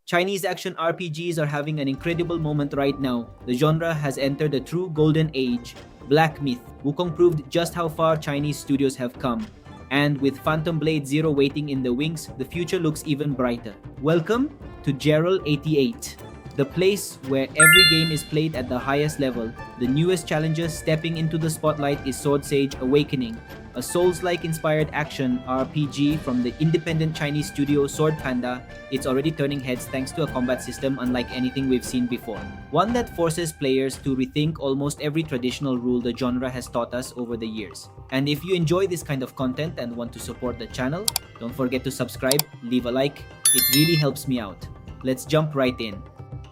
Chinese action RPGs are having an incredible moment right now. The genre has entered a true golden age. Black Myth, Wukong proved just how far Chinese studios have come. And with Phantom Blade Zero waiting in the wings, the future looks even brighter. Welcome to Gerald 88, the place where every game is played at the highest level. The newest challenger stepping into the spotlight is Sword Sage Awakening, a Souls-like inspired action RPG from the independent Chinese studio Sword Panda. It's already turning heads thanks to a combat system unlike anything we've seen before. One that forces players to rethink almost every traditional rule the genre has taught us over the years. And if you enjoy this kind of content and want to support the channel, don't forget to subscribe, leave a like, it really helps me out. Let's jump right in.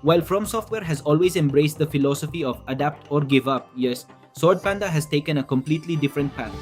While From Software has always embraced the philosophy of adapt or give up, yes, Sword Panda has taken a completely different path.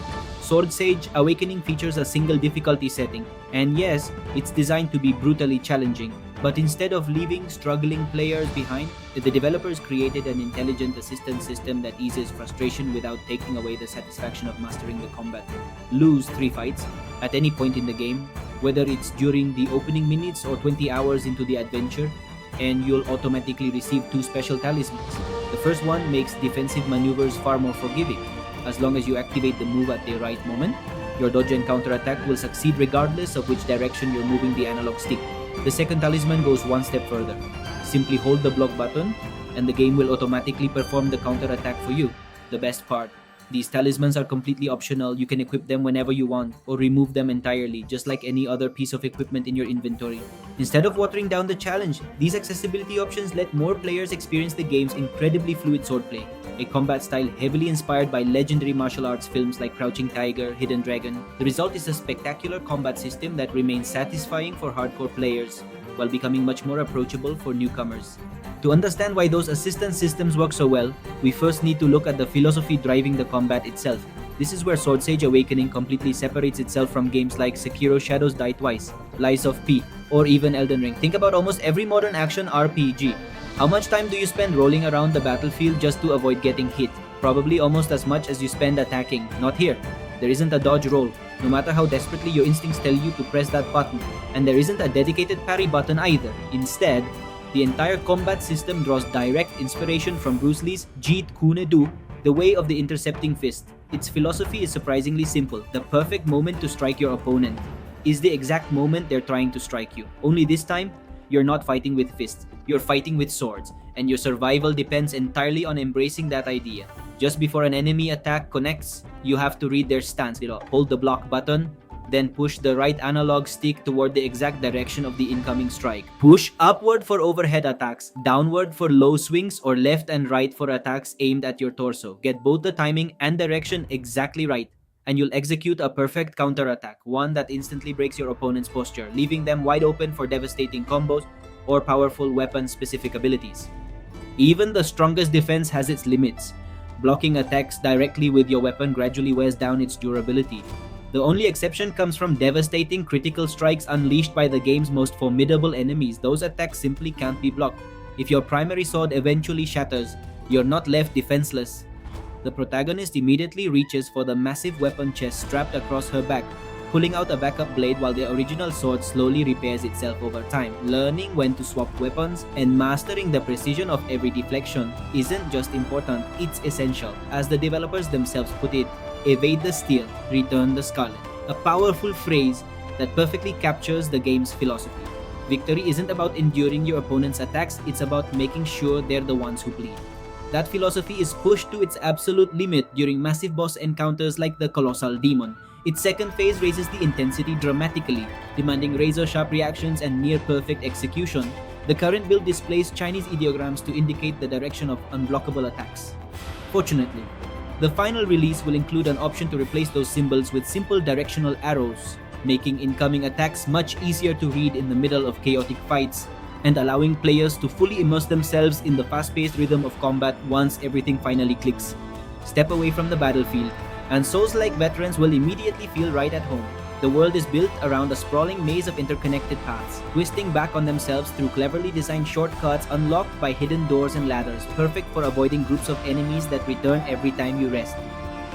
Sword Sage Awakening features a single difficulty setting, and yes, it's designed to be brutally challenging. But instead of leaving struggling players behind, the developers created an intelligent assistance system that eases frustration without taking away the satisfaction of mastering the combat. Lose 3 fights at any point in the game, whether it's during the opening minutes or 20 hours into the adventure, and you'll automatically receive 2 special talismans. The first one makes defensive maneuvers far more forgiving. As long as you activate the move at the right moment, your dodge and counter attack will succeed regardless of which direction you're moving the analog stick. The second talisman goes one step further. Simply hold the block button, and the game will automatically perform the counter attack for you. The best part, these talismans are completely optional. You can equip them whenever you want or remove them entirely, just like any other piece of equipment in your inventory. Instead of watering down the challenge, these accessibility options let more players experience the game's incredibly fluid swordplay, a combat style heavily inspired by legendary martial arts films like Crouching Tiger, Hidden Dragon. The result is a spectacular combat system that remains satisfying for hardcore players, while becoming much more approachable for newcomers. To understand why those assistance systems work so well, we first need to look at the philosophy driving the combat itself. This is where Sword Sage Awakening completely separates itself from games like Sekiro Shadows Die Twice, Lies of P, or even Elden Ring. Think about almost every modern action RPG. How much time do you spend rolling around the battlefield just to avoid getting hit? Probably almost as much as you spend attacking. Not here. There isn't a dodge roll, no matter how desperately your instincts tell you to press that button. And there isn't a dedicated parry button either. Instead, the entire combat system draws direct inspiration from Bruce Lee's Jeet Kune, the way of the intercepting fist. Its philosophy is surprisingly simple. The perfect moment to strike your opponent is the exact moment they're trying to strike you. Only this time, you're not fighting with fists, you're fighting with swords, and your survival depends entirely on embracing that idea. Just before an enemy attack connects, you have to read their stance. Hold the block button, then push the right analog stick toward the exact direction of the incoming strike. Push upward for overhead attacks, downward for low swings, or left and right for attacks aimed at your torso. Get both the timing and direction exactly right, and you'll execute a perfect counterattack, one that instantly breaks your opponent's posture, leaving them wide open for devastating combos or powerful weapon-specific abilities. Even the strongest defense has its limits. Blocking attacks directly with your weapon gradually wears down its durability. The only exception comes from devastating critical strikes unleashed by the game's most formidable enemies. Those attacks simply can't be blocked. If your primary sword eventually shatters, you're not left defenseless. The protagonist immediately reaches for the massive weapon chest strapped across her back, pulling out a backup blade while the original sword slowly repairs itself over time. Learning when to swap weapons and mastering the precision of every deflection isn't just important, it's essential. As the developers themselves put it, evade the steel, return the scarlet. A powerful phrase that perfectly captures the game's philosophy. Victory isn't about enduring your opponent's attacks, it's about making sure they're the ones who bleed. That philosophy is pushed to its absolute limit during massive boss encounters like the Colossal Demon. Its second phase raises the intensity dramatically, demanding razor-sharp reactions and near-perfect execution. The current build displays Chinese ideograms to indicate the direction of unblockable attacks. Fortunately, the final release will include an option to replace those symbols with simple directional arrows, making incoming attacks much easier to read in the middle of chaotic fights, and allowing players to fully immerse themselves in the fast-paced rhythm of combat once everything finally clicks. Step away from the battlefield, and Souls-like veterans will immediately feel right at home. The world is built around a sprawling maze of interconnected paths, twisting back on themselves through cleverly designed shortcuts unlocked by hidden doors and ladders, perfect for avoiding groups of enemies that return every time you rest.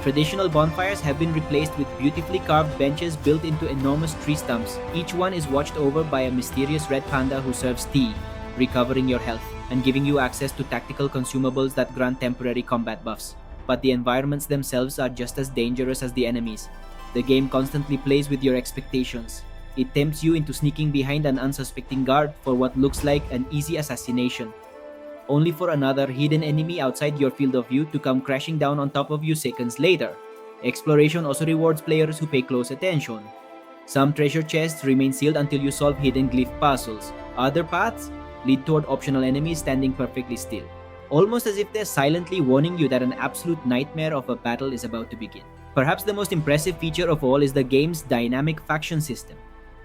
Traditional bonfires have been replaced with beautifully carved benches built into enormous tree stumps. Each one is watched over by a mysterious red panda who serves tea, recovering your health, and giving you access to tactical consumables that grant temporary combat buffs. But the environments themselves are just as dangerous as the enemies. The game constantly plays with your expectations. It tempts you into sneaking behind an unsuspecting guard for what looks like an easy assassination, only for another hidden enemy outside your field of view to come crashing down on top of you seconds later. Exploration also rewards players who pay close attention. Some treasure chests remain sealed until you solve hidden glyph puzzles. Other paths lead toward optional enemies standing perfectly still, almost as if they're silently warning you that an absolute nightmare of a battle is about to begin. Perhaps the most impressive feature of all is the game's dynamic faction system.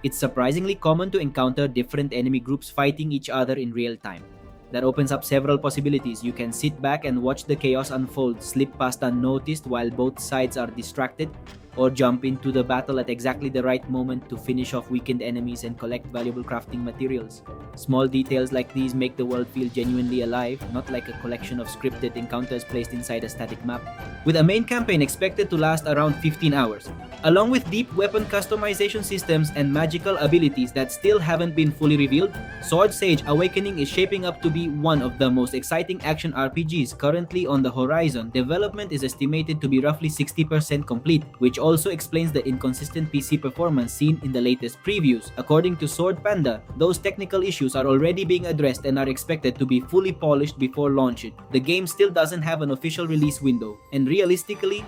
It's surprisingly common to encounter different enemy groups fighting each other in real time. That opens up several possibilities. You can sit back and watch the chaos unfold, slip past unnoticed while both sides are distracted, or jump into the battle at exactly the right moment to finish off weakened enemies and collect valuable crafting materials. Small details like these make the world feel genuinely alive, not like a collection of scripted encounters placed inside a static map. With a main campaign expected to last around 15 hours, along with deep weapon customization systems and magical abilities that still haven't been fully revealed, Sword Sage Awakening is shaping up to be one of the most exciting action RPGs currently on the horizon. Development is estimated to be roughly 60% complete, which also explains the inconsistent PC performance seen in the latest previews. According to Sword Panda, those technical issues are already being addressed and are expected to be fully polished before launch. The game still doesn't have an official release window, and realistically,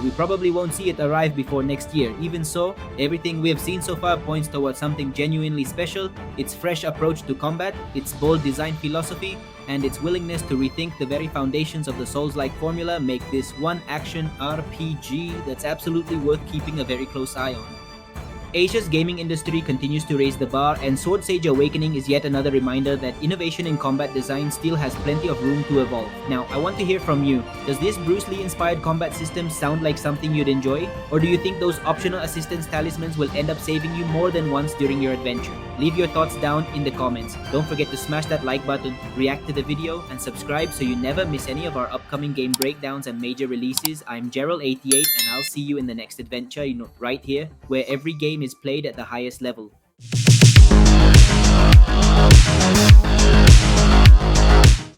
we probably won't see it arrive before next year. Even so, everything we have seen so far points towards something genuinely special. Its fresh approach to combat, its bold design philosophy, and its willingness to rethink the very foundations of the Souls-like formula make this one action RPG that's absolutely worth keeping a very close eye on. Asia's gaming industry continues to raise the bar, and Sword Sage Awakening is yet another reminder that innovation in combat design still has plenty of room to evolve. Now, I want to hear from you. Does this Bruce Lee-inspired combat system sound like something you'd enjoy? Or do you think those optional assistance talismans will end up saving you more than once during your adventure? Leave your thoughts down in the comments. Don't forget to smash that like button, react to the video, and subscribe so you never miss any of our upcoming game breakdowns and major releases. I'm Gerald88, and I'll see you in the next adventure, right here, where every game is played at the highest level.